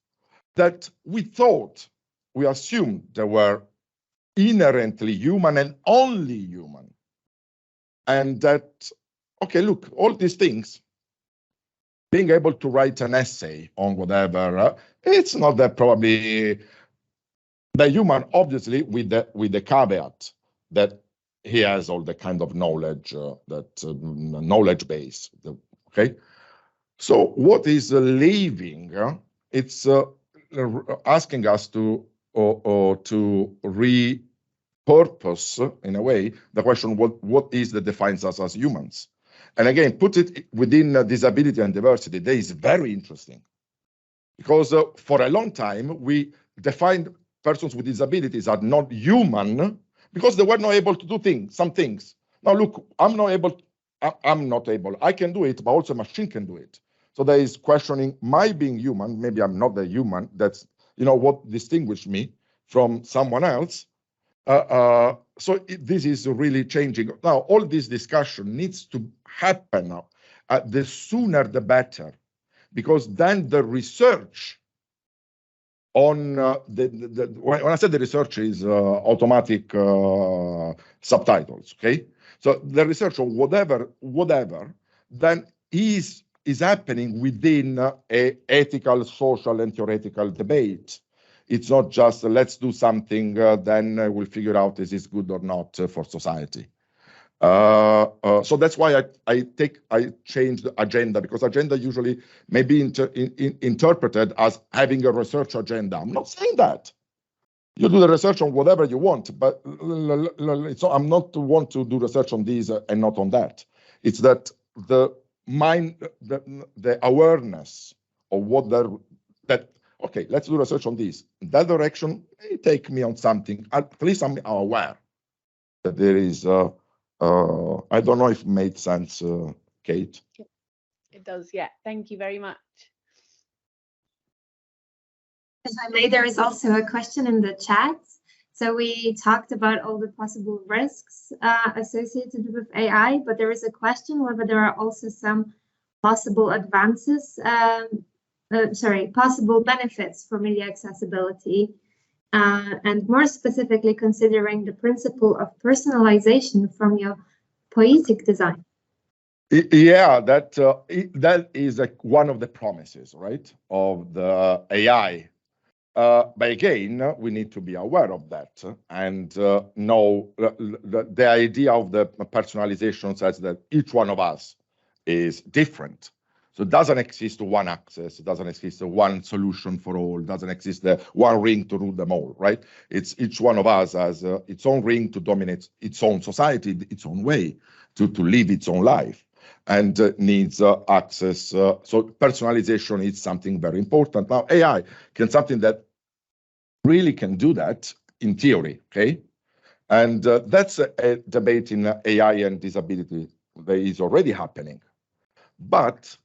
that we thought, we assumed they were inherently human and only human. And that, okay, look, all these things, being able to write an essay on whatever, it's not that probably the human, obviously, with the caveat that he has all the kind of knowledge, knowledge base, okay? So what is leaving, it's asking us to repurpose, in a way, the question, what is that defines us as humans? And again, put it within disability and diversity. That is very interesting. Because for a long time, we defined persons with disabilities are not human because they were not able to do some things. Now look, I'm not able, I can do it, but also a machine can do it. So there is questioning my being human, maybe I'm not the human, that's, you know, what distinguished me from someone else. So this is really changing. Now, all this discussion needs to happen now. The sooner the better, because then the research on when I said the research is automatic subtitles, okay? So the research on whatever, then is happening within a ethical, social, and theoretical debate. It's not just let's do something, then we'll figure out is this good or not for society. So that's why I changed the agenda, because agenda usually may be interpreted as having a research agenda. I'm not saying that. You do the research on whatever you want, but so I'm not to want to do research on these and not on that. It's that the mind, the awareness of what that. Okay, let's do research on this. In that direction may take me on something. At least I'm aware that there is. I don't know if it made sense, Kate. It does, yeah. Thank you very much. If I may, there is also a question in the chat. So we talked about all the possible risks associated with AI, but there is a question whether there are also some possible advances, possible benefits for media accessibility, and more specifically considering the principle of personalization from your poetic design. Yeah, that is one of the promises, right, of the AI. But again, we need to be aware of that and know the idea of the personalization says that each one of us is different. So it doesn't exist one access, it doesn't exist one solution for all, doesn't exist one ring to rule them all, right? It's each one of us has its own ring to dominate its own society, its own way to live its own life, and needs access. So personalization is something very important. Now, AI something that really can do that in theory, okay? And that's a debate in AI and disability that is already happening. But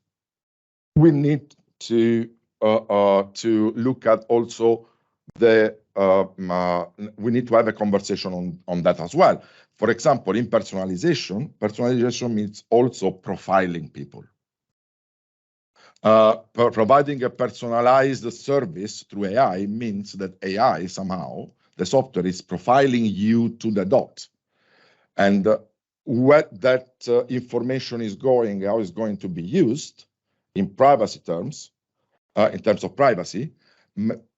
we need to look at also we need to have a conversation on that as well. For example, in personalization means also profiling people. Providing a personalized service through AI means that AI somehow, the software is profiling you to the dot. And what that information is going, how it's going to be used in privacy terms, in terms of privacy,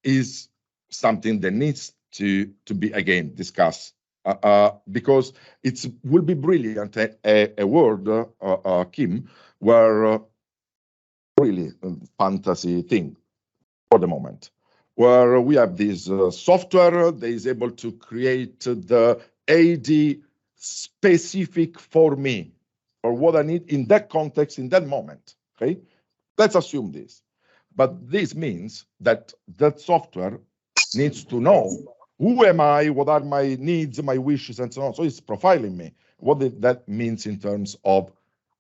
is something that needs to be again discussed. Because it will be brilliant, a world, Kim, where really fantasy thing for the moment, where we have this software that is able to create the AD specific for me, or what I need in that context, in that moment, okay? Let's assume this. But this means that that software needs to know who am I, what are my needs, my wishes, and so on. So it's profiling me. What that means in terms of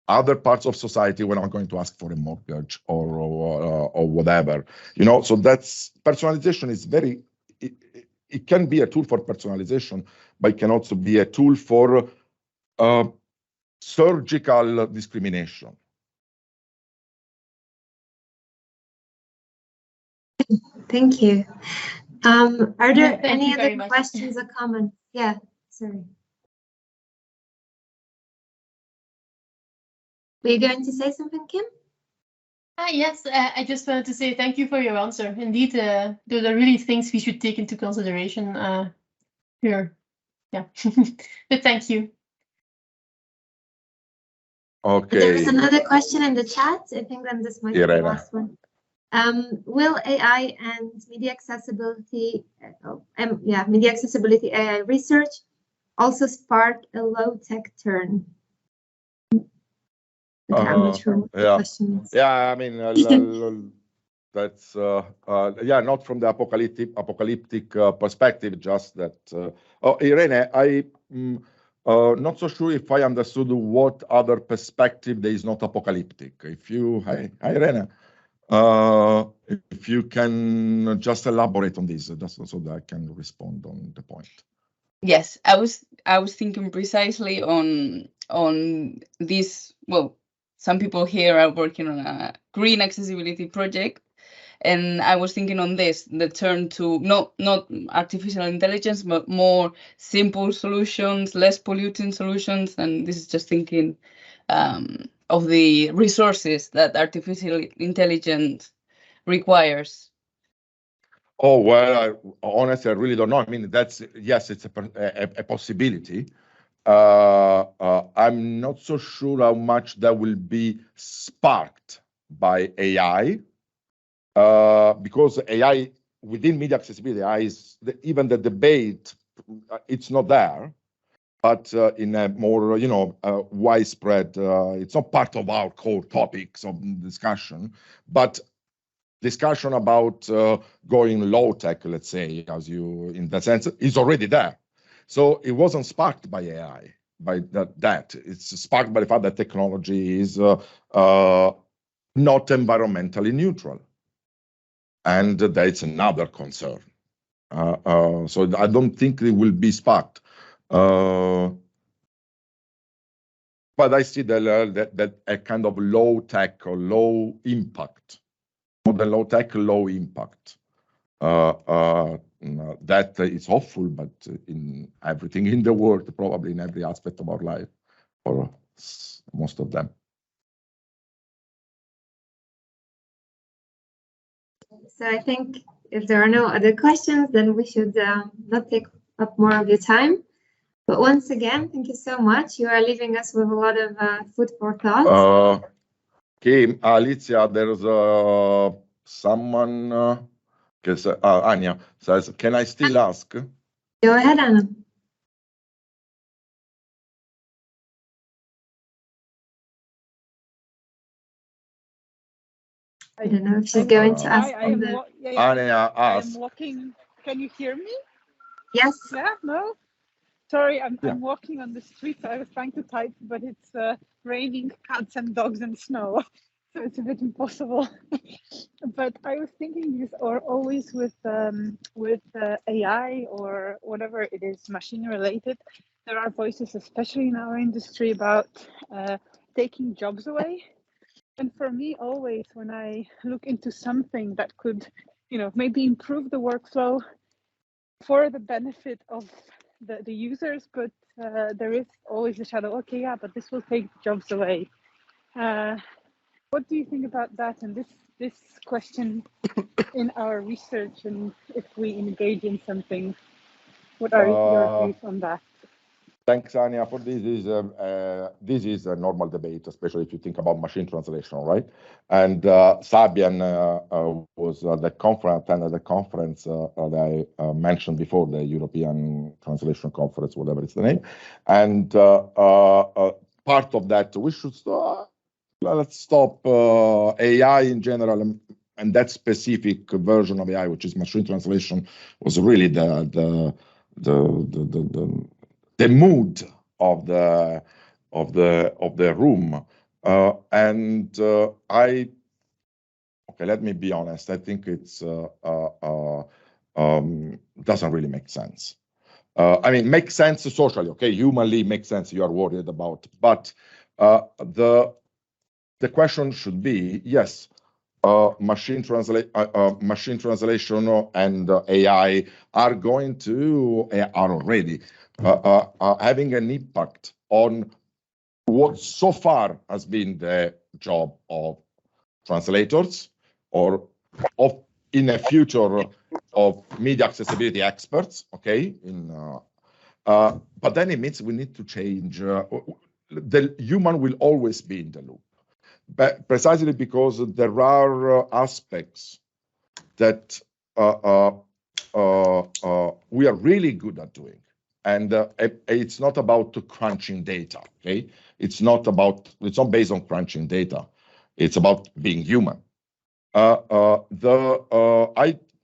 other parts of society when I'm going to ask for a mortgage or whatever, you know. So that's personalization is very. It can be a tool for personalization, but it can also be a tool for surgical discrimination. Thank you. Are there Thank any you very other much. questions or comments? Yeah, sorry. Were you going to say something, Kim? Yes, I just wanted to say thank you for your answer. Indeed, those are really things we should take into consideration here. Yeah, but thank you. Okay. There is another question in the chat. I think then this might be the Irene. last one. Will AI and media accessibility, media accessibility AI research also spark a low-tech turn? Okay, I'm not sure what the question is. Yeah, I mean, that's not from the apocalyptic perspective, just that. Oh, Irene, I'm not so sure if I understood what other perspective there is not apocalyptic. If you, hi Irene, if you can just elaborate on this, just so that I can respond on the point. Yes, I was thinking precisely on this. Well, some people here are working on a green accessibility project, and I was thinking on this, the turn to not artificial intelligence, but more simple solutions, less polluting solutions. And this is just thinking of the resources that artificial intelligence requires. Oh, well, honestly, I really don't know. I mean, yes, it's a possibility. I'm not so sure how much that will be sparked by AI, because AI within media accessibility, AI is even the debate, it's not there, but in a more, widespread, it's not part of our core topics of discussion, but discussion about going low tech, let's say, as you in that sense, is already there. So it wasn't sparked by AI, by that. It's sparked by the fact that technology is not environmentally neutral, and that's another concern. So I don't think it will be sparked. but I see that a kind of low tech or low impact, more than low tech, low impact. That is hopeful, but in everything in the world, probably in every aspect of our life, or most of them. So I think if there are no other questions, then we should not take up more of your time. But once again, thank you so much. You are leaving us with a lot of food for thought. Okay, Alicia, there's someone, Anya says, can I still ask? Go ahead, Anna. I don't know if she's going to ask. Anya, ask. I am walking. Can you hear me? Yes. Yeah, no? Sorry, I'm walking on the street. I was trying to type, but it's raining cats and dogs and snow. So it's a bit impossible. But I was thinking this, or always with AI or whatever it is, machine related, there are voices, especially in our industry, about taking jobs away. And for me, always when I look into something that could, maybe improve the workflow for the benefit of the users, but there is always a shadow. Okay, yeah, but this will take jobs away. What do you think about that? And this question in our research, and if we engage in something, what are your views on that? Thanks, Anya, for this. This is a normal debate, especially if you think about machine translation, right? And Sabian was the conference, attended the conference that I mentioned before, the European Translation Conference, whatever it's the name. And part of that, we should let's stop AI in general, and that specific version of AI, which is machine translation, was really the mood of the room. Okay, let me be honest. I think it's doesn't really make sense. I mean, makes sense socially. Okay, humanly makes sense. You are worried about, but the question should be, yes, machine translation and AI are going to, are already having an impact on what so far has been the job of translators, or of in a future of media accessibility experts. Okay, but then it means we need to change. The human will always be in the loop, but precisely because there are aspects that we are really good at doing, and it's not about crunching data. Okay, it's not based on crunching data. It's about being human.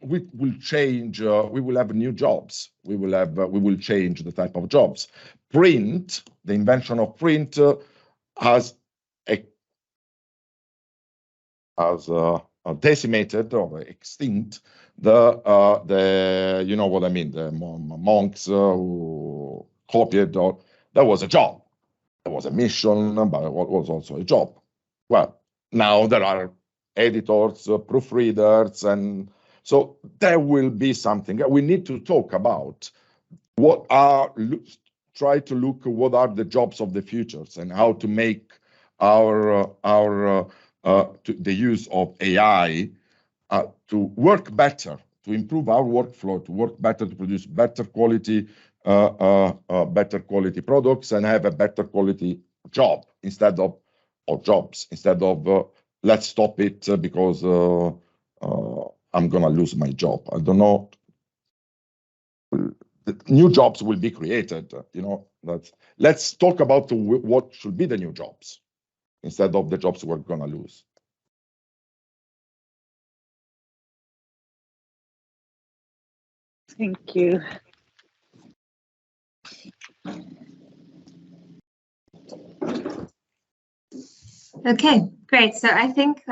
We will change. We will have new jobs. We will change the type of jobs. Print, the invention of print, has decimated or extinct the you know what I mean, the monks who copied. That was a job. There was a mission, but it was also a job. Well, now there are editors, proofreaders, and so there will be something. We need to talk about try to look at what are the jobs of the futures and how to make the use of AI to work better, to improve our workflow, to work better, to produce better quality products, and have a better quality job instead of let's stop it because I'm gonna lose my job. I don't know. The new jobs will be created. Let's talk about what should be the new jobs instead of the jobs we're gonna lose. Thank you. Okay, great. So I think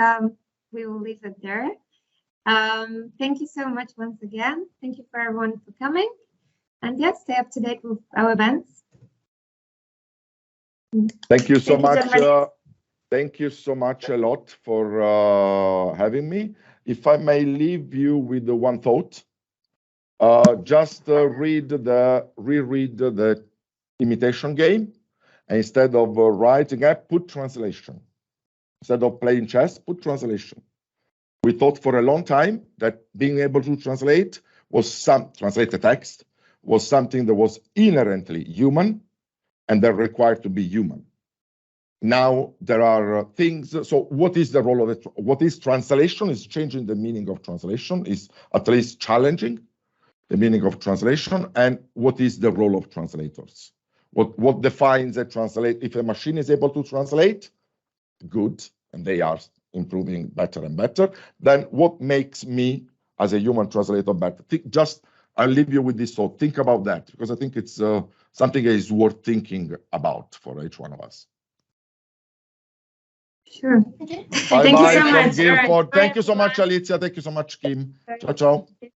we will leave it there. Thank you so much once again. Thank you for everyone for coming. And yes, stay up to date with our events. Thank you so Thank you, much. gentlemen. Thank you so much a lot for having me. If I may leave you with the one thought, just reread the imitation game. And instead of writing up, put translation. Instead of playing chess, put translation. We thought for a long time that being able to translate translate the text was something that was inherently human and that required to be human. Now there are things. So what is the role of it? What is translation? Is changing the meaning of translation, is at least challenging the meaning of translation. And what is the role of translators? What defines a translate? If a machine is able to translate, good, and they are improving better and better, then what makes me as a human translator better? I'll leave you with this thought. Think about that, because I think it's something that is worth thinking about for each one of us. Sure. Okay. Bye Thank you bye so from much. Guildford. Bye, Thank you so much, everyone. Alicia. Thank you so much, Kim. Ciao, ciao.